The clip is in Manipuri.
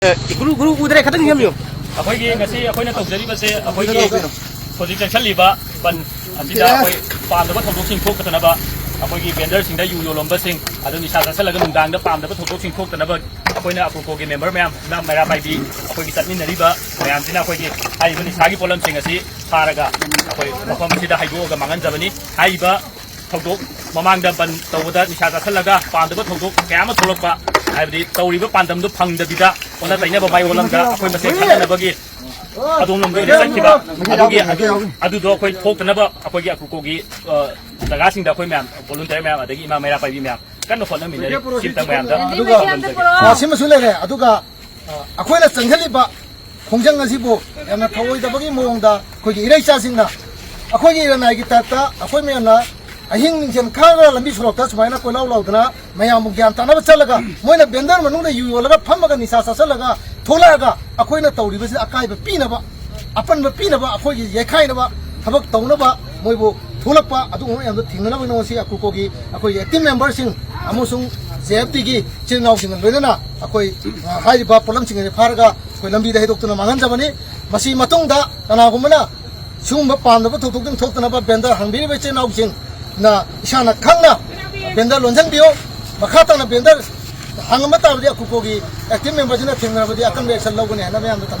Guru udah kadang jam yo. Aku ini ngasih aku ini tahu jadi masih aku ini posisi celiba ban tidak aku paham dapat untuk singkuk kata naba aku ini vendor sing dah you lomba sing ada ni sahaja saya lagi nundang dah paham dapat untuk singkuk kata naba aku ini aku kogi member memang nama merah bayi aku ini catni nari ba memang sini aku ini hai ini sagi polam sing ngasih paraga aku ini masih dah hai gua gamangan jabani hai ba untuk memang dah ban tahu dah ni sahaja saya lagi paham dapat untuk kiamat tolak ba hai beri tahu riba pandam tu pang dah tidak orang tanya babai orang dah aku masih kena bagi adung nomor ini sakit adu do aku thok tanaba aku kogi daga sing da aku memang volunteer memang ada imam merah pai memang kan no phone minari sim tang memang da aduga sim sule le aduga aku na changhali ba khongjang asibu yana thawoi da bagi mong da kogi irai cha sing na aku gi na gi ta aku memang na ahing ning chen khara lambi surok ta smaina ko law law dana mayam gyan ta na ba chalaga moina bendar manung da yu laga phamaga nisa sa laga tholaga akoina tawri ba akai ba pina ba apan ba pina ba akoi ye khai na ba thabak tawna ba moibo tholakpa adu mo yam da thingna ba no si aku ko gi akoi team member sing amusung JFT gi chinnaw sing loina akoi hai ba polam sing ni pharga koi lambi da hedok tuna mangan jabani masi matung da kana gumna sum ba pan da ba thok thok thok tana ba bendar hangbiri ba chinnaw sing na isana khangna bendar lonjang bio makata na bendar hangma ta bdi aku ko gi active member sing na thingna ba di akan be action logone na me am da tam